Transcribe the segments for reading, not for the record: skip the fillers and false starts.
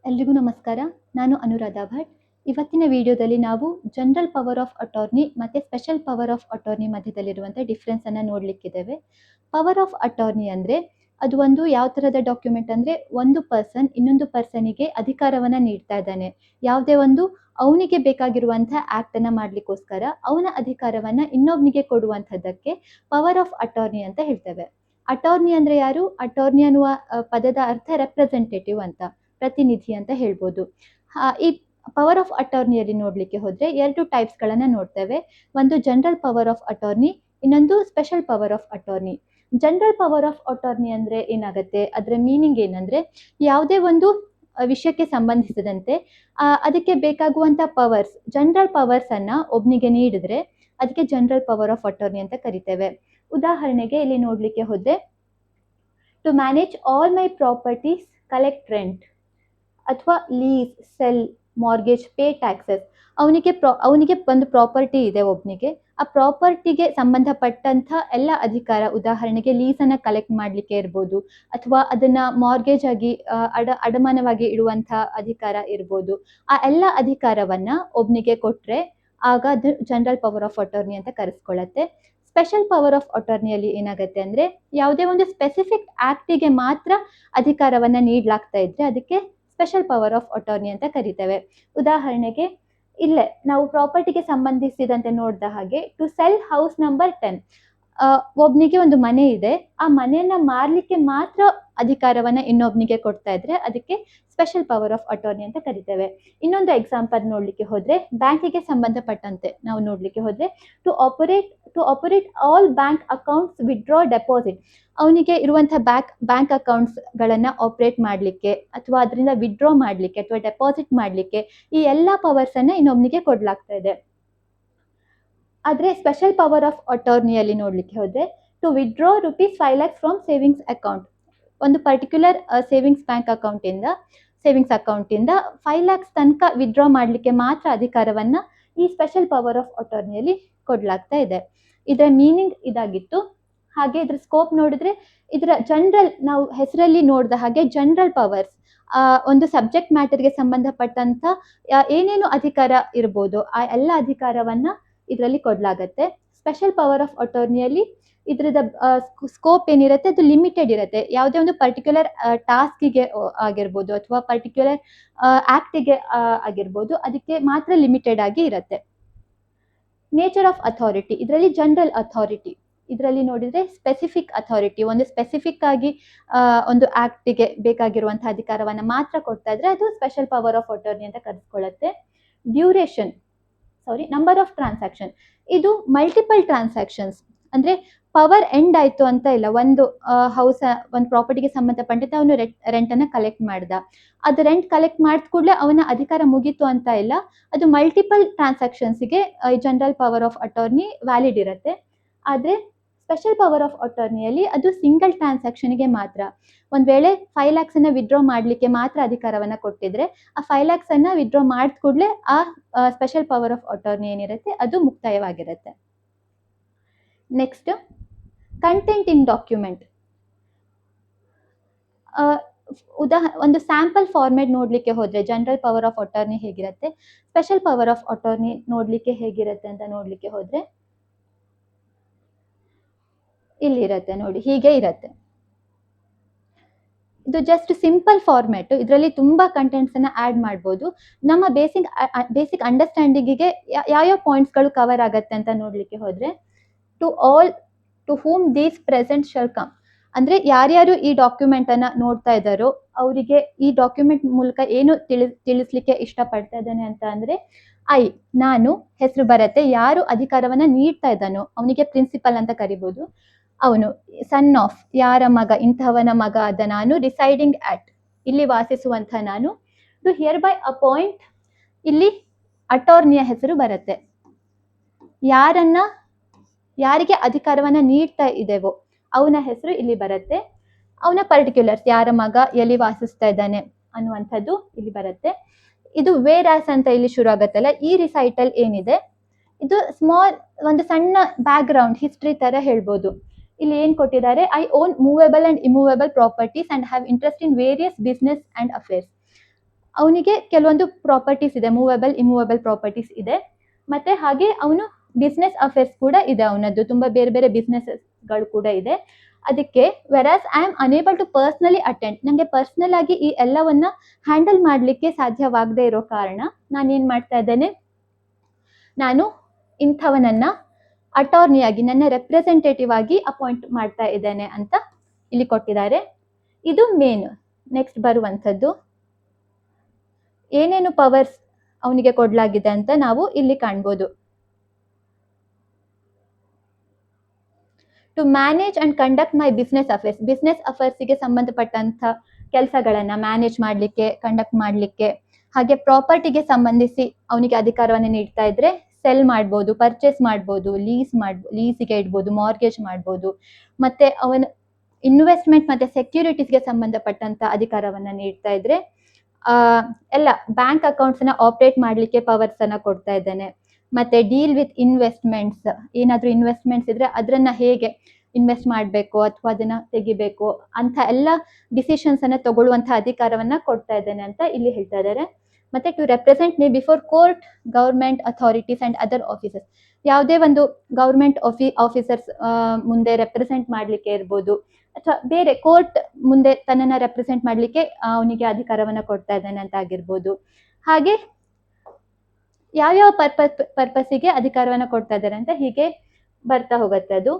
ಎಲ್ರಿಗೂ ನಮಸ್ಕಾರ. ನಾನು ಅನುರಾಧ ಭಟ್. ಇವತ್ತಿನ ವಿಡಿಯೋದಲ್ಲಿ ನಾವು ಜನರಲ್ ಪವರ್ ಆಫ್ ಅಟಾರ್ನಿ ಮತ್ತು ಸ್ಪೆಷಲ್ ಪವರ್ ಆಫ್ ಅಟಾರ್ನಿ ಮಧ್ಯದಲ್ಲಿರುವಂಥ ಡಿಫ್ರೆನ್ಸನ್ನು ನೋಡಲಿಕ್ಕಿದ್ದೇವೆ. ಪವರ್ ಆಫ್ ಅಟಾರ್ನಿ ಅಂದರೆ ಅದು ಒಂದು ಯಾವ ಥರದ ಡಾಕ್ಯುಮೆಂಟ್ ಅಂದರೆ, ಒಂದು ಪರ್ಸನ್ ಇನ್ನೊಂದು ಪರ್ಸನಿಗೆ ಅಧಿಕಾರವನ್ನು ನೀಡ್ತಾ ಇದ್ದಾನೆ. ಯಾವುದೇ ಒಂದು ಅವನಿಗೆ ಬೇಕಾಗಿರುವಂಥ ಆ್ಯಕ್ಟನ್ನು ಮಾಡಲಿಕ್ಕೋಸ್ಕರ ಅವನ ಅಧಿಕಾರವನ್ನು ಇನ್ನೊಬ್ಬನಿಗೆ ಕೊಡುವಂಥದ್ದಕ್ಕೆ ಪವರ್ ಆಫ್ ಅಟಾರ್ನಿ ಅಂತ ಹೇಳ್ತೇವೆ. ಅಟಾರ್ನಿ ಅಂದರೆ ಯಾರು? ಅಟಾರ್ನಿ ಅನ್ನುವ ಪದದ ಅರ್ಥ ರೆಪ್ರೆಸೆಂಟೇಟಿವ್ ಅಂತ, ಪ್ರತಿನಿಧಿ ಅಂತ ಹೇಳ್ಬೋದು. ಈ ಪವರ್ ಆಫ್ ಅಟಾರ್ನಿಯಲ್ಲಿ ನೋಡಲಿಕ್ಕೆ ಹೋದರೆ 2 ಟೈಪ್ಸ್ಗಳನ್ನು ನೋಡ್ತೇವೆ. ಒಂದು ಜನರಲ್ ಪವರ್ ಆಫ್ ಅಟಾರ್ನಿ, ಇನ್ನೊಂದು special power of attorney. General power of attorney ಅಂದರೆ ಏನಾಗುತ್ತೆ, ಅದರ ಮೀನಿಂಗ್ ಏನಂದರೆ, ಯಾವುದೇ ಒಂದು ವಿಷಯಕ್ಕೆ ಸಂಬಂಧಿಸಿದಂತೆ ಅದಕ್ಕೆ ಬೇಕಾಗುವಂಥ ಪವರ್ಸ್, ಜನರಲ್ ಪವರ್ಸನ್ನು ಒಬ್ಬನಿಗೆ ನೀಡಿದ್ರೆ ಅದಕ್ಕೆ ಜನರಲ್ ಪವರ್ ಆಫ್ ಅಟಾರ್ನಿ ಅಂತ ಕರಿತೇವೆ. ಉದಾಹರಣೆಗೆ ಇಲ್ಲಿ ನೋಡಲಿಕ್ಕೆ ಹೋದರೆ, to manage all my properties, collect rent, ಅಥವಾ lease, sell, mortgage, pay taxes. ಅವನಿಗೆ ಒಂದು ಪ್ರಾಪರ್ಟಿ ಇದೆ ಒಬ್ಬನಿಗೆ, ಆ ಪ್ರಾಪರ್ಟಿಗೆ ಸಂಬಂಧಪಟ್ಟಂಥ ಎಲ್ಲ ಅಧಿಕಾರ, ಉದಾಹರಣೆಗೆ ಲೀಸನ್ನು ಕಲೆಕ್ಟ್ ಮಾಡಲಿಕ್ಕೆ ಇರ್ಬೋದು, ಅಥವಾ ಅದನ್ನು ಮಾರ್ಗೇಜ್ ಆಗಿ ಅಡಮಾನವಾಗಿ ಇಡುವಂಥ ಅಧಿಕಾರ ಇರ್ಬೋದು. ಆ ಎಲ್ಲ ಅಧಿಕಾರವನ್ನು ಒಬ್ಬನಿಗೆ ಕೊಟ್ಟರೆ ಆಗ ಅದು ಜನರಲ್ ಪವರ್ ಆಫ್ ಅಟಾರ್ನಿ ಅಂತ ಕರೆಸ್ಕೊಳ್ಳುತ್ತೆ. ಸ್ಪೆಷಲ್ ಪವರ್ ಆಫ್ ಅಟಾರ್ನಿಯಲ್ಲಿ ಏನಾಗುತ್ತೆ ಅಂದರೆ, ಯಾವುದೇ ಒಂದು ಸ್ಪೆಸಿಫಿಕ್ ಆ್ಯಕ್ಟಿಗೆ ಮಾತ್ರ ಅಧಿಕಾರವನ್ನು ನೀಡಲಾಗ್ತಾ ಇದ್ರೆ ಅದಕ್ಕೆ ಸ್ಪೆಷಲ್ ಪವರ್ ಆಫ್ ಅಟಾರ್ನಿ ಅಂತ ಕರಿತೇವೆ. ಉದಾಹರಣೆಗೆ ಇಲ್ಲೇ ನಾವು ಪ್ರಾಪರ್ಟಿಗೆ ಸಂಬಂಧಿಸಿದಂತೆ ನೋಡಿದ ಹಾಗೆ, ಟು ಸೆಲ್ ಹೌಸ್ ನಂಬರ್ 10, ಒಬ್ಬನಿಗೆ ಒಂದು ಮನೆ ಇದೆ, ಆ ಮನೆಯನ್ನು ಮಾರಲಿಕ್ಕೆ ಮಾತ್ರ ಅಧಿಕಾರವನ್ನು ಇನ್ನೊಬ್ಬನಿಗೆ ಕೊಡ್ತಾ ಇದ್ರೆ ಅದಕ್ಕೆ ಸ್ಪೆಷಲ್ ಪವರ್ ಆಫ್ ಅಟಾರ್ನಿ ಅಂತ ಕರಿತೇವೆ. ಇನ್ನೊಂದು ಎಕ್ಸಾಂಪಲ್ ನೋಡಲಿಕ್ಕೆ ಹೋದರೆ, ಬ್ಯಾಂಕಿಗೆ ಸಂಬಂಧಪಟ್ಟಂತೆ ನಾವು ನೋಡಲಿಕ್ಕೆ ಹೋದರೆ, to operate all bank accounts, withdraw, deposit. ಅವನಿಗೆ ಇರುವಂಥ ಬ್ಯಾಂಕ್ ಅಕೌಂಟ್ಸ್ಗಳನ್ನು ಆಪರೇಟ್ ಮಾಡಲಿಕ್ಕೆ, ಅಥವಾ ಅದರಿಂದ ವಿಡ್ರಾ ಮಾಡಲಿಕ್ಕೆ, ಅಥವಾ ಡೆಪಾಸಿಟ್ ಮಾಡಲಿಕ್ಕೆ ಈ ಎಲ್ಲ ಪವರ್ಸನ್ನು ಇನ್ನೊಬ್ಬನಿಗೆ ಕೊಡಲಾಗ್ತಾ ಇದೆ. ಆದರೆ ಸ್ಪೆಷಲ್ ಪವರ್ ಆಫ್ ಅಟಾರ್ನಿಯಲ್ಲಿ ನೋಡಲಿಕ್ಕೆ ಹೋದರೆ, to withdraw ₹5 lakhs from savings account, ಒಂದು ಪರ್ಟಿಕ್ಯುಲರ್ ಸೇವಿಂಗ್ಸ್ ಅಕೌಂಟಿಂದ 5 lakhs ತನಕ ವಿಡ್ರಾ ಮಾಡಲಿಕ್ಕೆ ಮಾತ್ರ ಅಧಿಕಾರವನ್ನು ಈ ಸ್ಪೆಷಲ್ ಪವರ್ ಆಫ್ ಅಟಾರ್ನಿಯಲ್ಲಿ ಕೊಡಲಾಗ್ತಾ ಇದೆ. ಇದರ ಮೀನಿಂಗ್ ಇದಾಗಿತ್ತು. ಹಾಗೆ ಇದರ ಸ್ಕೋಪ್ ನೋಡಿದ್ರೆ, ಇದರ ಜನರಲ್, ನಾವು ಹೆಸರಲ್ಲಿ ನೋಡಿದ ಹಾಗೆ ಜನರಲ್ ಪವರ್ಸ್, ಒಂದು ಸಬ್ಜೆಕ್ಟ್ ಮ್ಯಾಟರ್ಗೆ ಸಂಬಂಧಪಟ್ಟಂಥ ಏನೇನು ಅಧಿಕಾರ ಇರ್ಬೋದು ಆ ಎಲ್ಲ ಅಧಿಕಾರವನ್ನು ಇದರಲ್ಲಿ ಕೊಡಲಾಗತ್ತೆ. ಸ್ಪೆಷಲ್ ಪವರ್ ಆಫ್ ಅಟಾರ್ನಿಯಲ್ಲಿ ಇದರದ ಸ್ಕೋಪ್ ಏನಿರುತ್ತೆ ಅದು ಲಿಮಿಟೆಡ್ ಇರುತ್ತೆ. ಯಾವುದೇ ಒಂದು ಪರ್ಟಿಕ್ಯುಲರ್ ಟಾಸ್ಕಿಗೆ ಆಗಿರ್ಬೋದು, ಅಥವಾ ಪರ್ಟಿಕ್ಯುಲರ್ ಆ್ಯಕ್ಟಿಗೆ ಆಗಿರ್ಬೋದು, ಅದಕ್ಕೆ ಮಾತ್ರ ಲಿಮಿಟೆಡ್ ಆಗಿ ಇರುತ್ತೆ. ನೇಚರ್ ಆಫ್ ಅಥಾರಿಟಿ, ಇದರಲ್ಲಿ ಜನರಲ್ ಅಥಾರಿಟಿ. ಇದರಲ್ಲಿ ನೋಡಿದರೆ ಸ್ಪೆಸಿಫಿಕ್ ಅಥಾರಿಟಿ, ಒಂದು ಸ್ಪೆಸಿಫಿಕ್ ಆಗಿ ಒಂದು ಆ್ಯಕ್ಟಿಗೆ ಬೇಕಾಗಿರುವಂಥ ಅಧಿಕಾರವನ್ನು ಮಾತ್ರ ಕೊಡ್ತಾ ಇದ್ರೆ ಅದು ಸ್ಪೆಷಲ್ ಪವರ್ ಆಫ್ ಅಟಾರ್ನಿ ಅಂತ ಕರೆಸ್ಕೊಳ್ಳುತ್ತೆ. ನಂಬರ್ ಆಫ್ ಟ್ರಾನ್ಸಾಕ್ಷನ್, ಇದು ಮಲ್ಟಿಪಲ್ ಟ್ರಾನ್ಸಾಕ್ಷನ್ಸ್. ಅಂದರೆ ಪವರ್ ಎಂಡ್ ಆಯಿತು ಅಂತ ಇಲ್ಲ. ಒಂದು ಒಂದು ಪ್ರಾಪರ್ಟಿಗೆ ಸಂಬಂಧಪಟ್ಟಂತೆ ಅವನು ರೆಂಟನ್ನು ಕಲೆಕ್ಟ್ ಮಾಡ್ದ, ಅದು ರೆಂಟ್ ಕಲೆಕ್ಟ್ ಮಾಡಿದ ಕೂಡಲೇ ಅವನ ಅಧಿಕಾರ ಮುಗೀತು ಅಂತ ಇಲ್ಲ. ಅದು ಮಲ್ಟಿಪಲ್ ಟ್ರಾನ್ಸಾಕ್ಷನ್ಸಿಗೆ general power of attorney valid ಇರುತ್ತೆ. ಆದರೆ ಸ್ಪೆಷಲ್ ಪವರ್ ಆಫ್ ಅಟಾರ್ನಿಯಲ್ಲಿ ಅದು ಸಿಂಗಲ್ ಟ್ರಾನ್ಸಾಕ್ಷನ್ಗೆ ಮಾತ್ರ. ಒಂದು ವೇಳೆ 5 lakhs ವಿಡ್ರಾ ಮಾಡಲಿಕ್ಕೆ ಮಾತ್ರ ಅಧಿಕಾರವನ್ನು ಕೊಟ್ಟಿದ್ರೆ, ಆ 5 lakhs ವಿಡ್ರಾ ಮಾಡಿದ ಕೂಡಲೇ ಆ ಸ್ಪೆಷಲ್ ಪವರ್ ಆಫ್ ಅಟಾರ್ನಿ ಏನಿರುತ್ತೆ ಅದು ಮುಕ್ತಾಯವಾಗಿರುತ್ತೆ. Next, content in document. ಒಂದು ಸ್ಯಾಂಪಲ್ ಫಾರ್ಮೇಟ್ ನೋಡಲಿಕ್ಕೆ ಹೋದರೆ ಜನರಲ್ ಪವರ್ ಆಫ್ ಅಟಾರ್ನಿ ಹೇಗಿರುತ್ತೆ, ಸ್ಪೆಷಲ್ ಪವರ್ ಆಫ್ ಅಟಾರ್ನಿ ನೋಡಲಿಕ್ಕೆ ಹೇಗಿರುತ್ತೆ ಅಂತ ನೋಡಲಿಕ್ಕೆ ಹೋದರೆ, ಇಲ್ಲಿರುತ್ತೆ ನೋಡಿ, ಹೀಗೆ ಇರುತ್ತೆ. ಇದು ಜಸ್ಟ್ ಸಿಂಪಲ್ ಫಾರ್ಮ್ಯಾಟು. ಇದರಲ್ಲಿ ತುಂಬ ಕಂಟೆಂಟ್ಸನ್ನು ಆ್ಯಡ್ ಮಾಡ್ಬೋದು. ನಮ್ಮ ಬೇಸಿಕ್ ಅಂಡರ್ಸ್ಟ್ಯಾಂಡಿಂಗಿಗೆ ಯಾವ್ಯಾವ ಪಾಯಿಂಟ್ಸ್ಗಳು ಕವರ್ ಆಗುತ್ತೆ ಅಂತ ನೋಡಲಿಕ್ಕೆ ಹೋದರೆ, to whom these presents shall come, ಅಂದರೆ ಯಾರ್ಯಾರು ಈ ಡಾಕ್ಯುಮೆಂಟನ್ನು ನೋಡ್ತಾ ಇದ್ದಾರೋ ಅವರಿಗೆ ಈ ಡಾಕ್ಯುಮೆಂಟ್ ಮೂಲಕ ಏನು ತಿಳಿಸ್ಲಿಕ್ಕೆ ಇಷ್ಟಪಡ್ತಾ ಇದ್ದಾನೆ ಅಂತ ಅಂದರೆ, ನಾನು ಹೆಸರು ಬರುತ್ತೆ, ಯಾರು ಅಧಿಕಾರವನ್ನು ನೀಡ್ತಾ ಇದ್ದಾನೋ ಅವನಿಗೆ ಪ್ರಿನ್ಸಿಪಲ್ ಅಂತ ಕರಿಬೋದು. ಅವನು ಸನ್ ಆಫ್, ಯಾರ ಮಗ, ಇಂಥವನ ಮಗ ಆದ ನಾನು, ಡಿಸೈಡಿಂಗ್ ಆಟ್, ಇಲ್ಲಿ ವಾಸಿಸುವಂಥ ನಾನು, ಟು ಹಿಯರ್ ಬೈ ಅಪಾಯಿಂಟ್, ಇಲ್ಲಿ ಅಟಾರ್ನಿಯ ಹೆಸರು ಬರುತ್ತೆ. ಯಾರಿಗೆ ಅಧಿಕಾರವನ್ನು ನೀಡ್ತಾ ಇದ್ದೇವೋ ಅವನ ಹೆಸರು ಇಲ್ಲಿ ಬರುತ್ತೆ. ಅವನ ಪರ್ಟಿಕ್ಯುಲರ್ಸ್, ಯಾರ ಮಗ, ಎಲ್ಲಿ ವಾಸಿಸ್ತಾ ಇದ್ದಾನೆ ಅನ್ನುವಂಥದ್ದು ಇಲ್ಲಿ ಬರುತ್ತೆ. ಇದು ವೇರಾಸ್ ಅಂತ ಇಲ್ಲಿ ಶುರು ಆಗುತ್ತಲ್ಲ, ಈ ರಿಸೈಟಲ್ ಏನಿದೆ ಇದು ಒಂದು ಸಣ್ಣ ಬ್ಯಾಕ್ಗ್ರೌಂಡ್ ಹಿಸ್ಟ್ರಿ ಥರ ಹೇಳ್ಬೋದು. ಇಲ್ಲಿ ಏನು ಕೊಟ್ಟಿದ್ದಾರೆ, I own movable and immovable properties and have interest in various business and affairs. ಅವನಿಗೆ ಕೆಲವೊಂದು ಪ್ರಾಪರ್ಟೀಸ್ ಇದೆ, ಮೂವೇಬಲ್ ಇಮೂವೇಬಲ್ ಪ್ರಾಪರ್ಟೀಸ್ ಇದೆ. ಮತ್ತೆ ಹಾಗೆ ಅವನು ಬಿಸ್ನೆಸ್ ಅಫೇರ್ಸ್ ಕೂಡ ಇದೆ, ಅವನದ್ದು ತುಂಬ ಬೇರೆ ಬೇರೆ ಬಿಸ್ನೆಸ್ಗಳು ಕೂಡ ಇದೆ. ಅದಕ್ಕೆ whereas I am unable to personally attend, ನನಗೆ ಪರ್ಸ್ನಲ್ ಆಗಿ ಈ ಎಲ್ಲವನ್ನ ಹ್ಯಾಂಡಲ್ ಮಾಡಲಿಕ್ಕೆ ಸಾಧ್ಯವಾಗದೇ ಇರೋ ಕಾರಣ ನಾನೇನು ಮಾಡ್ತಾ ಇದ್ದೇನೆ, ನಾನು ಇಂಥವನನ್ನ ಅಟಾರ್ನಿಯಾಗಿ ನನ್ನ ರೆಪ್ರೆಸೆಂಟೇಟಿವ್ ಆಗಿ ಅಪಾಯಿಂಟ್ ಮಾಡ್ತಾ ಇದ್ದೇನೆ ಅಂತ ಇಲ್ಲಿ ಕೊಟ್ಟಿದ್ದಾರೆ. ಇದು ಮೇನ್. ನೆಕ್ಸ್ಟ್ ಬರುವಂಥದ್ದು ಏನೇನು ಪವರ್ಸ್ ಅವನಿಗೆ ಕೊಡಲಾಗಿದೆ ಅಂತ ನಾವು ಇಲ್ಲಿ ಕಾಣ್ಬೋದು. To manage and conduct my business affairs, business ಅಫೇರ್ಸಿಗೆ ಸಂಬಂಧಪಟ್ಟಂಥ ಕೆಲಸಗಳನ್ನು ಮ್ಯಾನೇಜ್ ಮಾಡಲಿಕ್ಕೆ, ಕಂಡಕ್ಟ್ ಮಾಡಲಿಕ್ಕೆ. ಹಾಗೆ ಪ್ರಾಪರ್ಟಿಗೆ ಸಂಬಂಧಿಸಿ ಅವನಿಗೆ ಅಧಿಕಾರವನ್ನು ನೀಡ್ತಾ ಇದ್ರೆ ಸೆಲ್ ಮಾಡ್ಬೋದು, ಪರ್ಚೇಸ್ ಮಾಡ್ಬೋದು, ಲೀಸಿಗೆ ಇಡ್ಬೋದು, ಮಾರ್ಗೇಜ್ ಮಾಡ್ಬೋದು. ಮತ್ತೆ ಅವನ ಇನ್ವೆಸ್ಟ್ಮೆಂಟ್ ಮತ್ತೆ ಸೆಕ್ಯೂರಿಟೀಸ್ಗೆ ಸಂಬಂಧಪಟ್ಟಂತ ಅಧಿಕಾರವನ್ನ ನೀಡ್ತಾ ಇದ್ರೆ ಎಲ್ಲ ಬ್ಯಾಂಕ್ ಅಕೌಂಟ್ಸ್ನ ಆಪರೇಟ್ ಮಾಡಲಿಕ್ಕೆ ಪವರ್ಸ್ ಅನ್ನ ಕೊಡ್ತಾ ಇದ್ದಾನೆ. ಮತ್ತೆ ಡೀಲ್ ವಿತ್ ಇನ್ವೆಸ್ಟ್ಮೆಂಟ್ಸ್, ಏನಾದರೂ ಇನ್ವೆಸ್ಟ್ಮೆಂಟ್ಸ್ ಇದ್ರೆ ಅದನ್ನ ಹೇಗೆ ಇನ್ವೆಸ್ಟ್ ಮಾಡಬೇಕು ಅಥವಾ ಅದನ್ನ ತೆಗಿಬೇಕು ಅಂತ ಎಲ್ಲ ಡಿಸಿಷನ್ಸ್ ಅನ್ನ ತಗೊಳ್ಳುವಂತಹ ಅಧಿಕಾರವನ್ನ ಕೊಡ್ತಾ ಇದ್ದೇನೆ ಅಂತ ಇಲ್ಲಿ ಹೇಳ್ತಾ ಇದ್ದಾರೆ. ಮತ್ತೆ to represent me before court, government authorities and other officers, ಯಾವುದೇ ಒಂದು ಗವರ್ಮೆಂಟ್ ಆಫೀಸರ್ಸ್ ಮುಂದೆ ರೆಪ್ರೆಸೆಂಟ್ ಮಾಡಲಿಕ್ಕೆ ಇರ್ಬೋದು, ಅಥವಾ ಬೇರೆ ಕೋರ್ಟ್ ಮುಂದೆ ತನ್ನನ್ನು ರೆಪ್ರೆಸೆಂಟ್ ಮಾಡಲಿಕ್ಕೆ ಅವನಿಗೆ ಅಧಿಕಾರವನ್ನ ಕೊಡ್ತಾ ಇದ್ದಾನೆ ಅಂತ ಆಗಿರ್ಬೋದು. ಹಾಗೆ ಯಾವ್ಯಾವ ಪರ್ಪಸ್ಸಿಗೆ ಅಧಿಕಾರವನ್ನ ಕೊಡ್ತಾ ಇದ್ದಾರೆ ಅಂತ ಹೀಗೆ ಬರ್ತಾ ಹೋಗುತ್ತೆ. ಅದು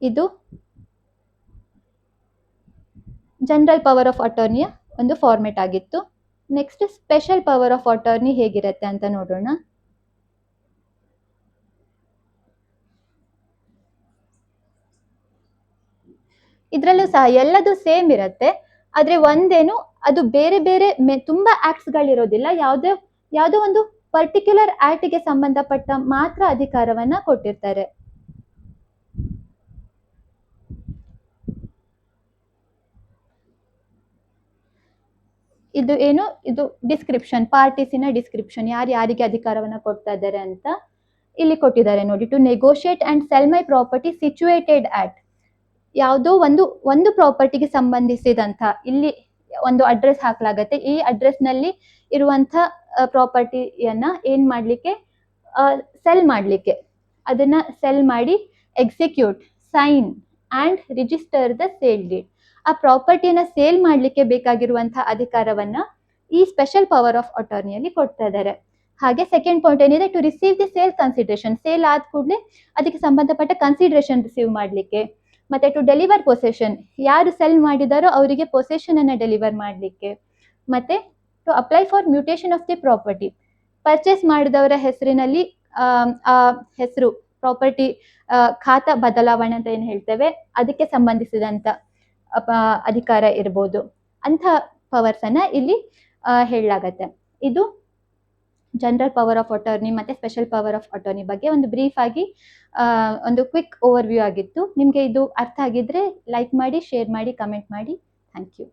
ಇದು ಜನರಲ್ ಪವರ್ ಆಫ್ ಅಟಾರ್ನಿಯ ಒಂದು ಫಾರ್ಮೆಟ್ ಆಗಿತ್ತು. Next special power of attorney ಹೇಗಿರುತ್ತೆ ಅಂತ ನೋಡೋಣ. ಇದರಲ್ಲೂ ಸಹ ಎಲ್ಲದೂ ಸೇಮ್ ಇರುತ್ತೆ, ಆದ್ರೆ ಒಂದೇನು ಅದು ಬೇರೆ ಬೇರೆ ತುಂಬಾ ಆಕ್ಟ್ಸ್ ಗಳಿರೋದಿಲ್ಲ, ಯಾವುದೋ ಒಂದು ಪರ್ಟಿಕ್ಯುಲರ್ ಆಕ್ಟ್ ಗೆ ಸಂಬಂಧಪಟ್ಟ ಮಾತ್ರ ಅಧಿಕಾರವನ್ನ ಕೊಟ್ಟಿರ್ತಾರೆ. ಇದು ಏನು, ಇದು ಡಿಸ್ಕ್ರಿಪ್ಷನ್, ಪಾರ್ಟೀಸಿನ ಡಿಸ್ಕ್ರಿಪ್ಷನ್, ಯಾರಿಗೆ ಅಧಿಕಾರವನ್ನ ಕೊಡ್ತಾ ಇದ್ದಾರೆ ಅಂತ ಇಲ್ಲಿ ಕೊಟ್ಟಿದ್ದಾರೆ ನೋಡಿ. To negotiate and sell my property situated at, ಯಾವುದೋ ಒಂದು ಪ್ರಾಪರ್ಟಿಗೆ ಸಂಬಂಧಿಸಿದಂತ ಇಲ್ಲಿ ಒಂದು ಅಡ್ರೆಸ್ ಹಾಕ್ಲಾಗತ್ತೆ, ಈ ಅಡ್ರೆಸ್ ನಲ್ಲಿ ಇರುವಂತ ಪ್ರಾಪರ್ಟಿಯನ್ನ ಏನ್ ಮಾಡ್ಲಿಕ್ಕೆ, ಸೆಲ್ ಮಾಡ್ಲಿಕ್ಕೆ, ಅದನ್ನ ಸೆಲ್ ಮಾಡಿ execute, sign and register the sale deed, ಆ ಪ್ರಾಪರ್ಟಿಯನ್ನ ಸೇಲ್ ಮಾಡ್ಲಿಕ್ಕೆ ಬೇಕಾಗಿರುವಂತಹ ಅಧಿಕಾರವನ್ನ ಈ ಸ್ಪೆಷಲ್ ಪವರ್ ಆಫ್ ಅಟಾರ್ನಿಯಲ್ಲಿ ಕೊಡ್ತಾ ಇದ್ದಾರೆ. ಹಾಗೆ ಸೆಕೆಂಡ್ ಪಾಯಿಂಟ್ ಏನಿದೆ, to receive the sale consideration, sale ಆದ ಕೂಡಲೇ ಅದಕ್ಕೆ ಸಂಬಂಧಪಟ್ಟ ಕನ್ಸಿಡರೇಷನ್ ರಿಸೀವ್ ಮಾಡ್ಲಿಕ್ಕೆ. ಮತ್ತೆ ಟು ಡೆಲಿವರ್ ಪೊಸೆಷನ್, ಯಾರು ಸೆಲ್ ಮಾಡಿದಾರೋ ಅವರಿಗೆ ಪೊಸೆಷನ್ ಅನ್ನ ಡೆಲಿವರ್ ಮಾಡಲಿಕ್ಕೆ. ಮತ್ತೆ to apply for mutation of the property, purchase ಮಾಡಿದವರ ಹೆಸರಿನಲ್ಲಿ ಆ ಹೆಸರು ಪ್ರಾಪರ್ಟಿ ಖಾತಾ ಬದಲಾವಣೆ ಅಂತ ಏನು ಹೇಳ್ತೇವೆ ಅದಕ್ಕೆ ಸಂಬಂಧಿಸಿದಂತ ಅಧಿಕಾರ ಇರ್ಬೋದು, ಅಂಥ ಪವರ್ಸ್ ಅನ್ನ ಇಲ್ಲಿ ಹೇಳಲಾಗತ್ತೆ. ಇದು ಜನರಲ್ ಪವರ್ ಆಫ್ ಅಟಾರ್ನಿ ಮತ್ತೆ ಸ್ಪೆಷಲ್ ಪವರ್ ಆಫ್ ಅಟಾರ್ನಿ ಬಗ್ಗೆ ಒಂದು ಬ್ರೀಫ್ ಆಗಿ ಒಂದು ಕ್ವಿಕ್ ಓವರ್ ವ್ಯೂ ಆಗಿತ್ತು. ನಿಮಗೆ ಇದು ಅರ್ಥ ಆಗಿದ್ರೆ ಲೈಕ್ ಮಾಡಿ, ಶೇರ್ ಮಾಡಿ, ಕಮೆಂಟ್ ಮಾಡಿ. Thank you.